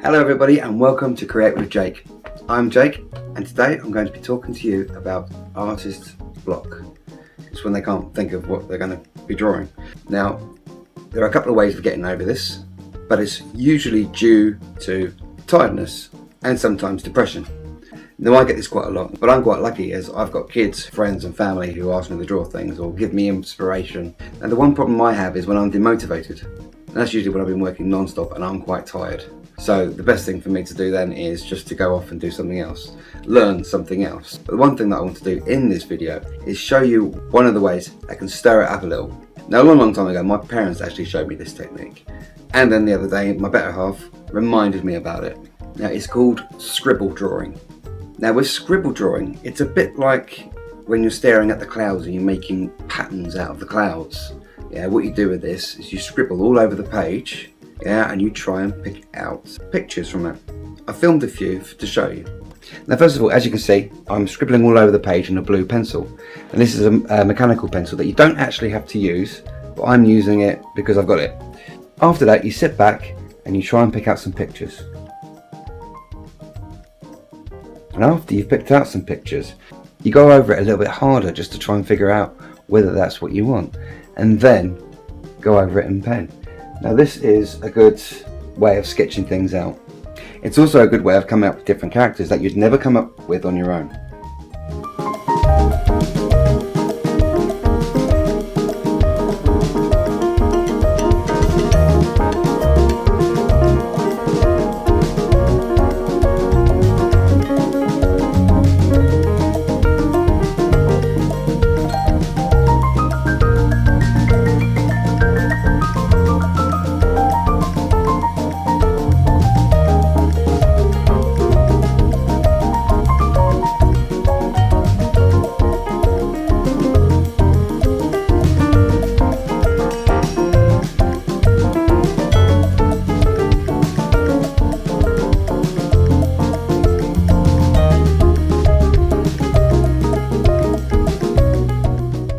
Hello everybody and welcome to Create with Jake. I'm Jake and today I'm going to be talking to you about artist's block. It's when they can't think of what they're going to be drawing. Now, there are a couple of ways of getting over this, but it's usually due to tiredness and sometimes depression. Now, I get this quite a lot, but I'm quite lucky as I've got kids, friends and family who ask me to draw things or give me inspiration. And the one problem I have is when I'm demotivated. And that's usually when I've been working non-stop and I'm quite tired. So the best thing for me to do then is just to go off and do something else, learn something else. But the one thing that I want to do in this video is show you one of the ways that can stir it up a little. Now, a long time ago, my parents actually showed me this technique. And then the other day, my better half reminded me about it. Now, it's called scribble drawing. Now, with scribble drawing, it's a bit like when you're staring at the clouds and you're making patterns out of the clouds. Yeah, what you do with this is you scribble all over the page. Yeah, and you try and pick out pictures from it. I filmed a few to show you. Now, first of all, as you can see, I'm scribbling all over the page in a blue pencil. And this is a mechanical pencil that you don't actually have to use, but I'm using it because I've got it. After that, you sit back and you try and pick out some pictures. And after you've picked out some pictures, you go over it a little bit harder just to try and figure out whether that's what you want. And then go over it in pen. Now, this is a good way of sketching things out. It's also a good way of coming up with different characters that you'd never come up with on your own.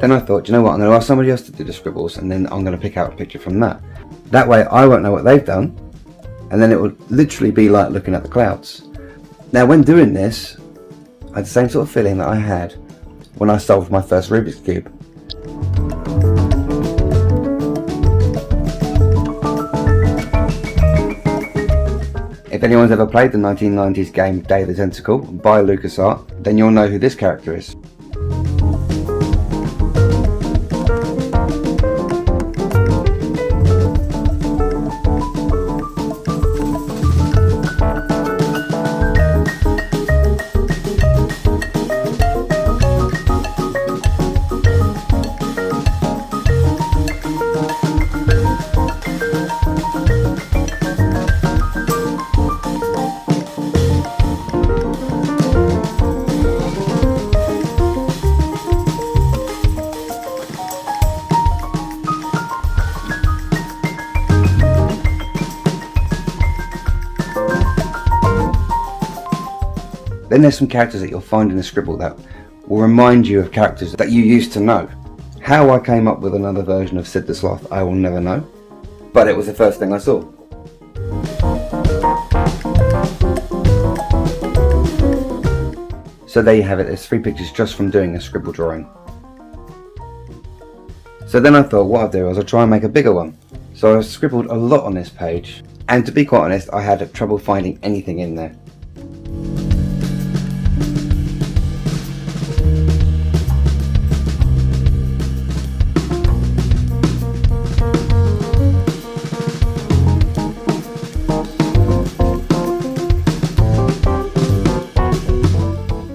Then I thought, you know what, I'm going to ask somebody else to do the scribbles and then I'm going to pick out a picture from that. That way I won't know what they've done and then it will literally be like looking at the clouds. Now, when doing this, I had the same sort of feeling that I had when I solved my first Rubik's Cube. If anyone's ever played the 1990s game Day of the Tentacle by LucasArts, then you'll know who this character is. Then there's some characters that you'll find in the scribble that will remind you of characters that you used to know. How I came up with another version of Sid the Sloth, I will never know, but it was the first thing I saw. So there you have it, there's 3 pictures just from doing a scribble drawing. So then I thought what I'd do is I'll try and make a bigger one. So I scribbled a lot on this page, and to be quite honest, I had trouble finding anything in there.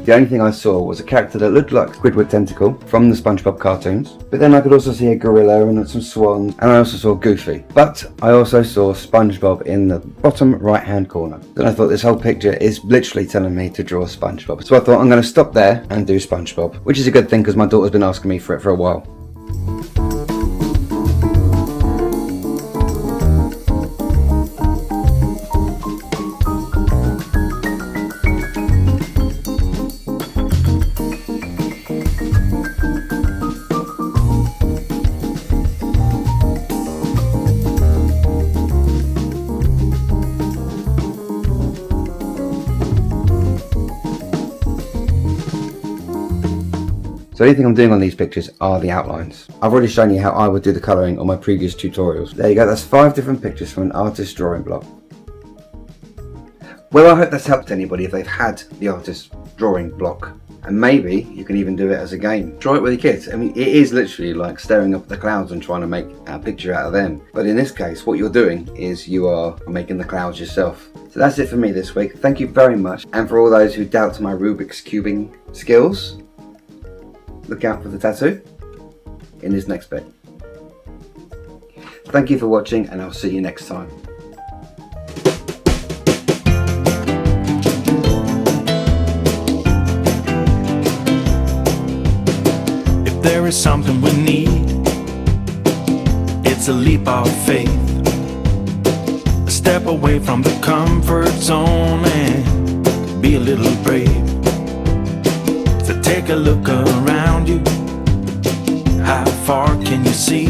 The only thing I saw was a character that looked like Squidward Tentacle from the SpongeBob cartoons, but then I could also see a gorilla and some swans, and I also saw Goofy. But I also saw SpongeBob in the bottom right hand corner. Then I thought this whole picture is literally telling me to draw SpongeBob. So I thought I'm going to stop there and do SpongeBob, which is a good thing because my daughter's been asking me for it for a while. So the only thing I'm doing on these pictures are the outlines. I've already shown you how I would do the colouring on my previous tutorials. There you go, that's 5 different pictures from an artist's drawing block. Well, I hope that's helped anybody if they've had the artist's drawing block. And maybe you can even do it as a game. Draw it with your kids. I mean, it is literally like staring up at the clouds and trying to make a picture out of them. But in this case, what you're doing is you are making the clouds yourself. So that's it for me this week. Thank you very much. And for all those who doubt my Rubik's cubing skills, look out for the tattoo in this next bit. Thank you for watching, and I'll see you next time. There is something we need. It's a leap of faith, a step away from the comfort zone and be a little brave. So take a look around you. How far can you see?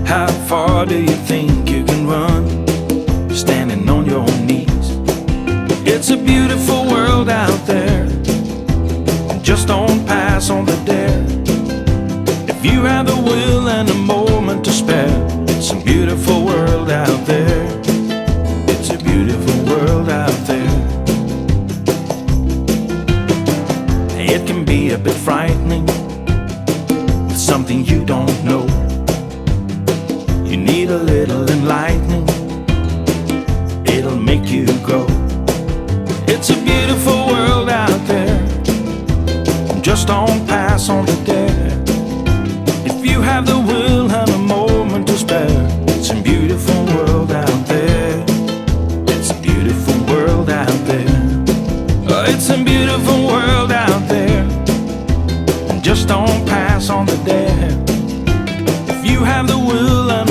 How far do you think you can run standing on your knees? It's a beautiful world out there. Just don't pass on the dare. If you have the will and a moment to spare, it's a beautiful world out there. It's a beautiful world out there. It can be a bit frightening with something you don't know. You need a little enlightening. It'll make you grow. It's a beautiful world out there. Just don't pass on the dare. If you have the will and a moment to spare, it's a beautiful world out there. It's a beautiful world out there. Oh, it's a beautiful world out there. Just don't pass on the dare. If you have the will and